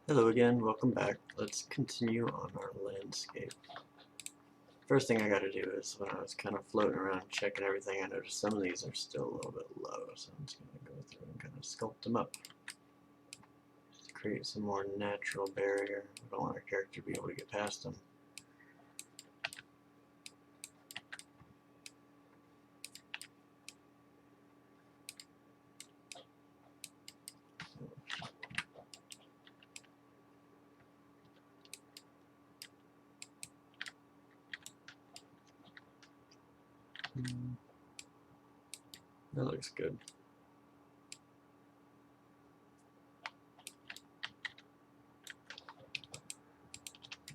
Hello again, welcome back. Let's continue on our landscape. First thing I gotta do is when I was kind of floating around checking everything, I noticed some of these are still a little bit low, so I'm just gonna go through and kind of sculpt them up. Just to create some more natural barrier. We don't want our character to be able to get past them. That looks good.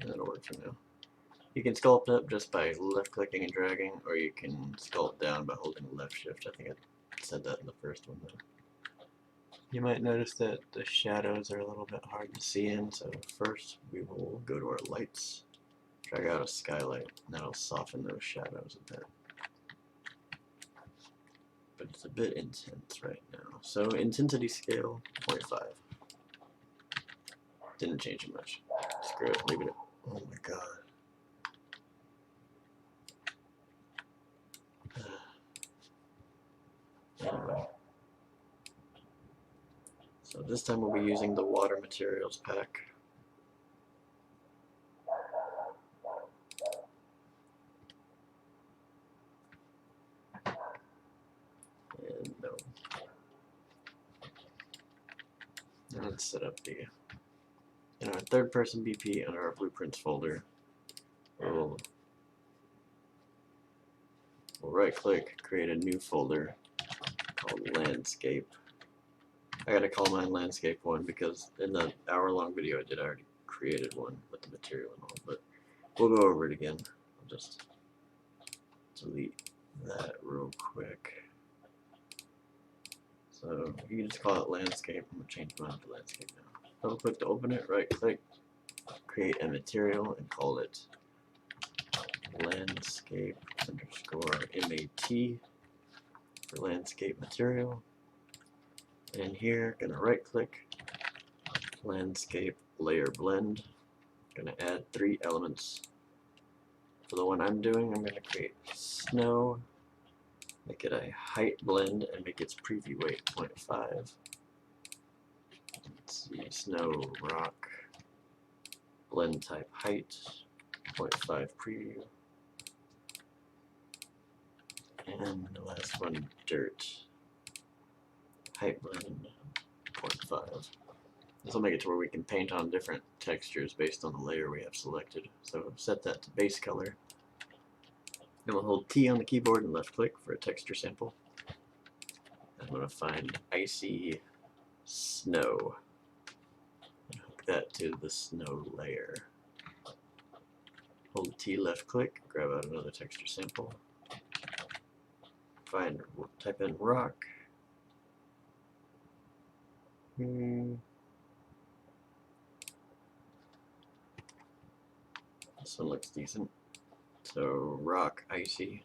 That'll work for now. You can sculpt up just by left clicking and dragging, or you can sculpt down by holding left shift. I think I said that in the first one though. You might notice that the shadows are a little bit hard to see in, so first we will go to our lights, drag out a skylight, and that'll soften those shadows a bit. But it's a bit intense right now. So intensity scale 0.5. Didn't change it much. Screw it, leave it at, oh my god. Anyway. So this time we'll be using the water materials pack. And no. And let's set up the in our third person BP under our blueprints folder. We'll right click, create a new folder called landscape. I gotta call mine landscape 1 because in the hour-long video I already created one with the material and all, but we'll go over it again. I'll just delete that real quick. So you can just call it landscape. I'm gonna change mine to landscape now. Double click to open it, right click, create a material and call it landscape underscore MAT for landscape material. And here, gonna right click, landscape layer blend. Gonna add 3 elements. For the one I'm doing, I'm gonna create snow, make it a height blend, and make its preview weight 0.5. Let's see, snow, rock, blend type height, 0.5 preview. And the last one, dirt, height blend, 0.5. This will make it to where we can paint on different textures based on the layer we have selected. So set that to base color. Then we'll hold T on the keyboard and left click for a texture sample. I'm going to find icy snow and hook that to the snow layer. Hold T, left click, grab out another texture sample. Type in rock. This one looks decent. So rock, icy.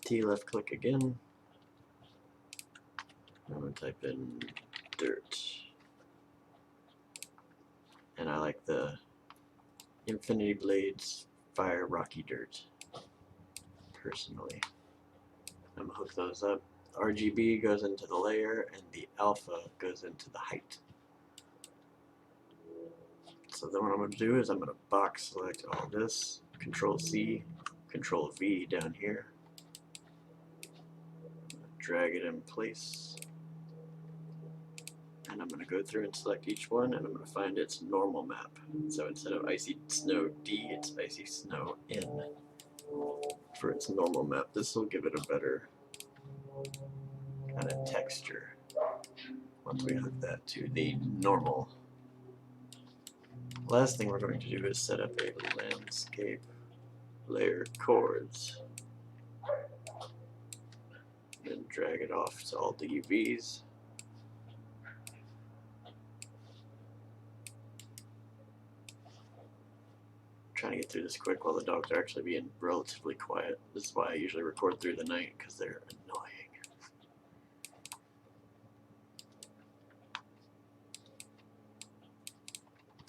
T, left click again. I'm going to type in dirt. And I like the Infinity Blades Fire Rocky Dirt, personally. I'm going to hook those up. RGB goes into the layer and the alpha goes into the height. So then what I'm going to do is I'm going to box select all this, Control C, Control V down here, drag it in place, and I'm going to go through and select each one, and I'm going to find its normal map. So instead of icy snow D, it's icy snow N for its normal map. This will give it a better kind of texture once we hook that to the normal. Last thing we're going to do is set up a landscape layer chords. Then drag it off to all the UVs. Trying to get through this quick while the dogs are actually being relatively quiet. This is why I usually record through the night, because they're annoying.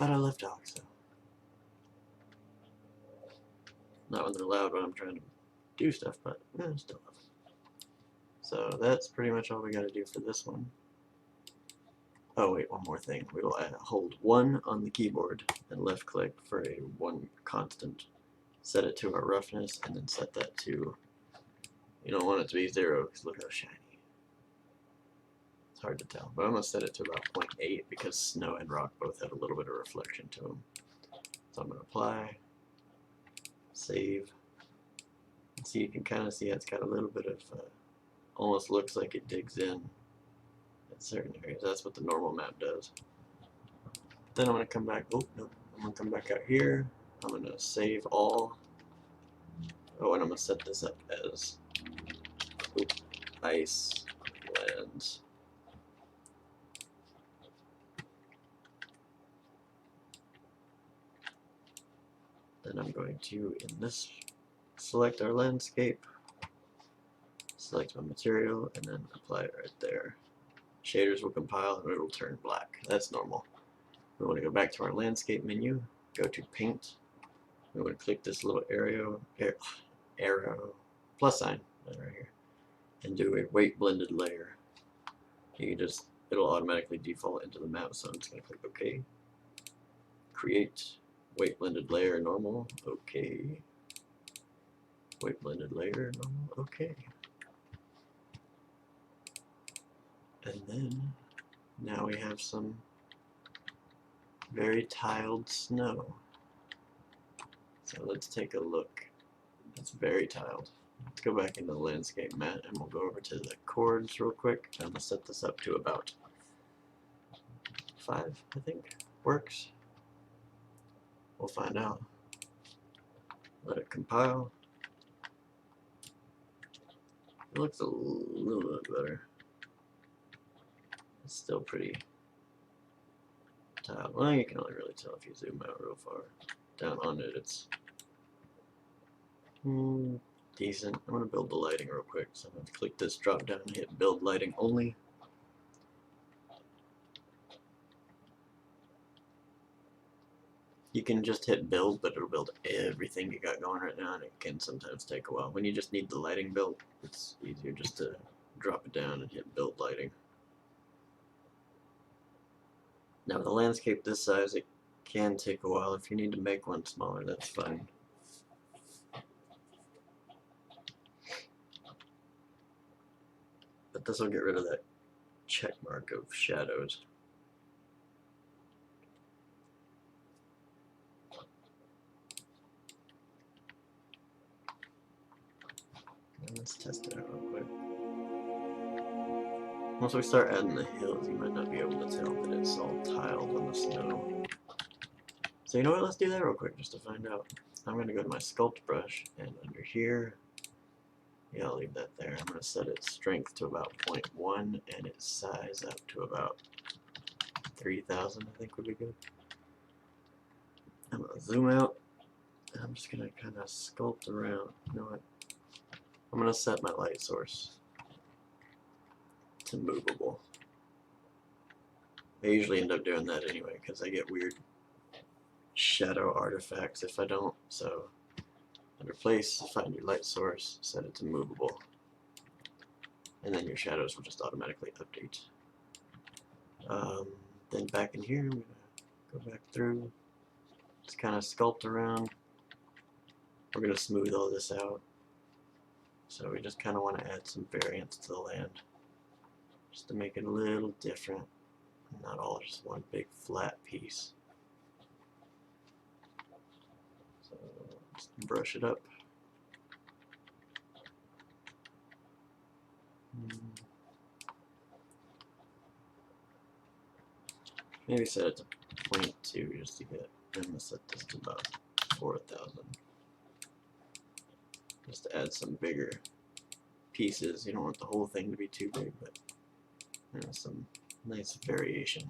But I love dogs, so. Not when they're loud when I'm trying to do stuff, but still love them. So that's pretty much all we gotta do for this one. Oh wait, one more thing. We will hold 1 on the keyboard and left click for a 1 constant. Set it to our roughness and then set that to, you don't want it to be 0 because look how shiny. It's hard to tell, but I'm going to set it to about 0.8 because snow and rock both have a little bit of reflection to them. So I'm going to apply, save. So you can kind of see it's got a little bit of, almost looks like it digs in at certain areas. That's what the normal map does. Then I'm going to come back, oh no, I'm going to come back out here. I'm going to save all. Oh, and I'm going to set this up as ice lands. Then I'm going to, in this, select our landscape, select my material, and then apply it right there. Shaders will compile and it will turn black. That's normal. We want to go back to our landscape menu, go to paint. We want to click this little arrow plus sign right here, and do a weight blended layer. You can just, it'll automatically default into the map, so I'm just going to click OK. Create weight blended layer normal, OK. Weight blended layer normal, OK. And then now we have some very tiled snow. So let's take a look. It's very tiled. Let's go back into the landscape mat and we'll go over to the chords real quick. I'm going to set this up to about 5, I think. Works. We'll find out. Let it compile. It looks a little bit better. It's still pretty tiled. Well, you can only really tell if you zoom out real far. Down on it, it's decent. I'm going to build the lighting real quick. So I'm going to click this drop down and hit build lighting only. You can just hit build, but it'll build everything you got going right now, and it can sometimes take a while. When you just need the lighting built, it's easier just to drop it down and hit build lighting. Now with a landscape this size, it can take a while. If you need to make one smaller, that's fine. But this will get rid of that check mark of shadows. And let's test it out real quick. Once we start adding the hills, you might not be able to tell that it's all tiled on the snow. So you know what, let's do that real quick just to find out. I'm going to go to my sculpt brush, and under here, yeah, I'll leave that there. I'm going to set its strength to about 0.1 and its size up to about 3,000, I think would be good. I'm going to zoom out, and I'm just going to kind of sculpt around. You know what? I'm going to set my light source to movable. I usually end up doing that anyway because I get weird shadow artifacts if I don't. So under place, find your light source, set it to movable, and then your shadows will just automatically update. Then back in here, I'm going to go back through, just kind of sculpt around. We're going to smooth all this out. So we just kind of want to add some variance to the land, just to make it a little different, not all just one big flat piece. So just brush it up. Maybe set it to 0.2 just to get, and we'll set this to about 4,000. Just to add some bigger pieces. You don't want the whole thing to be too big, but you know, some nice variation.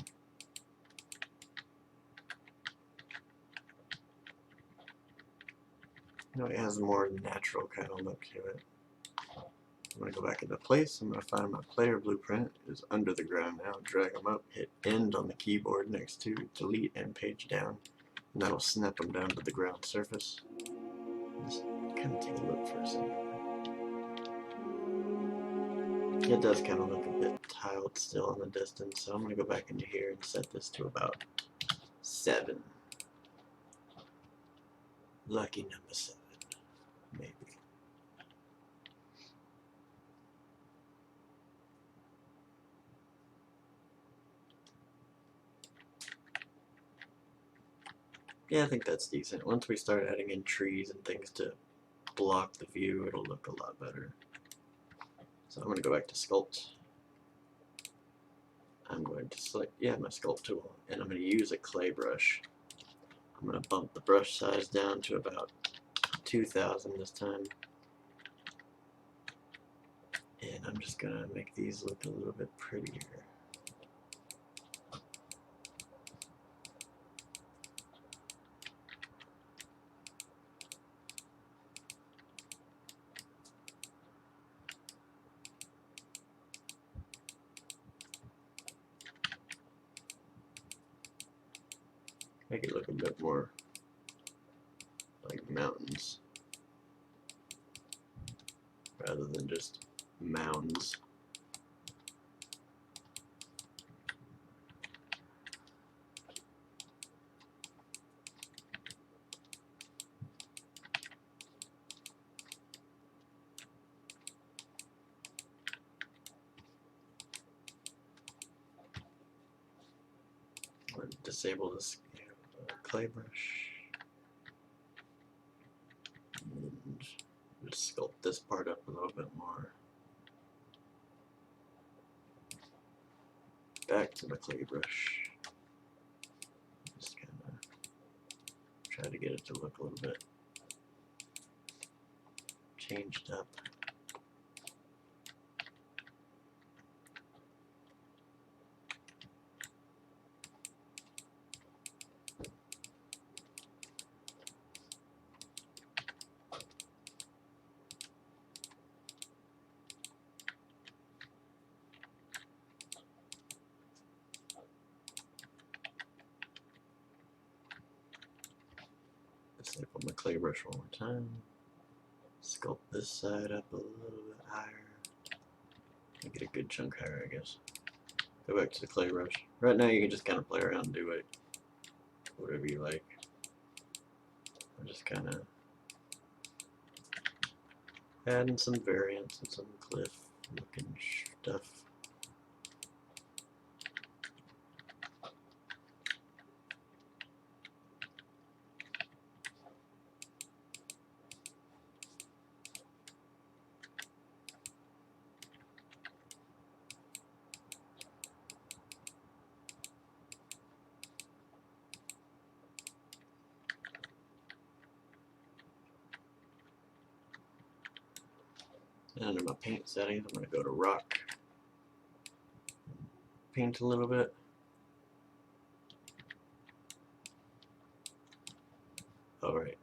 You know, it has a more natural kind of look to it. I'm going to go back into place. I'm going to find my player blueprint. It's under the ground now. Drag them up, hit end on the keyboard next to delete and page down. And that'll snap them down to the ground surface. Just kind of take a look for a second. It does kind of look a bit tiled still in the distance, so I'm going to go back into here and set this to about 7. Lucky number 7, maybe. Yeah, I think that's decent. Once we start adding in trees and things to block the view, it'll look a lot better. So I'm going to go back to sculpt. I'm going to select, my sculpt tool, and I'm going to use a clay brush. I'm going to bump the brush size down to about 2000 this time. And I'm just going to make these look a little bit prettier. Make it look a bit more like mountains rather than just mounds. I'm going to disable this clay brush and just sculpt this part up a little bit more. Back to the clay brush. Just kind of try to get it to look a little bit changed up. Disable my clay brush one more time. Sculpt this side up a little bit higher. Make it a good chunk higher, I guess. Go back to the clay brush. Right now you can just kind of play around and do it whatever you like. I'm just kind of adding some variants and some cliff looking stuff. And under my paint settings, I'm going to go to rock, paint a little bit. Alright,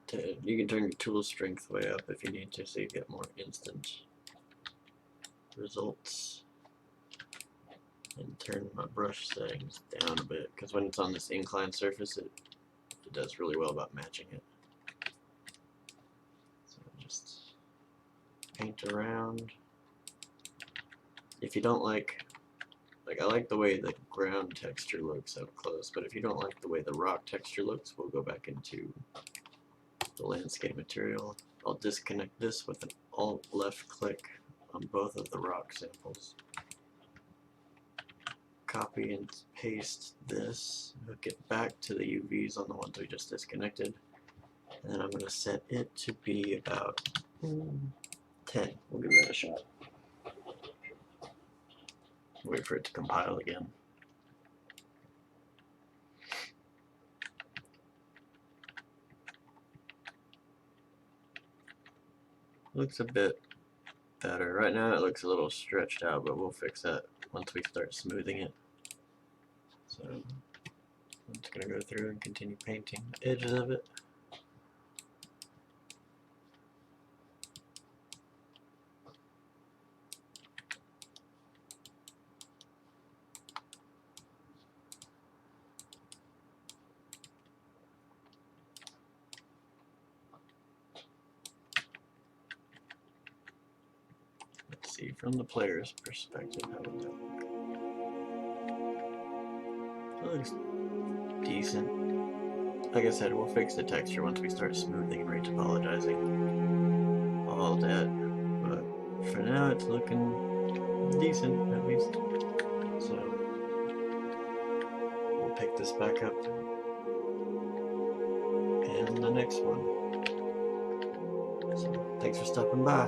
you can turn your tool strength way up if you need to, so you get more instant results. And turn my brush settings down a bit, because when it's on this inclined surface, it does really well about matching it. So just paint around. If you don't like I like the way the ground texture looks up close, but if you don't like the way the rock texture looks, we'll go back into the landscape material. I'll disconnect this with an alt left click on both of the rock samples. Copy and paste this, hook it back to the UVs on the ones we just disconnected, and then I'm going to set it to be about 10. We'll give that a shot. Wait for it to compile again. Looks a bit better. Right now it looks a little stretched out, but we'll fix that once we start smoothing it. So I'm just going to go through and continue painting the edges of it. see, from the player's perspective, how would that look? That looks decent. Like I said, we'll fix the texture once we start smoothing and retopologizing all that. But for now, it's looking decent, at least. So we'll pick this back up in the next one. So thanks for stopping by.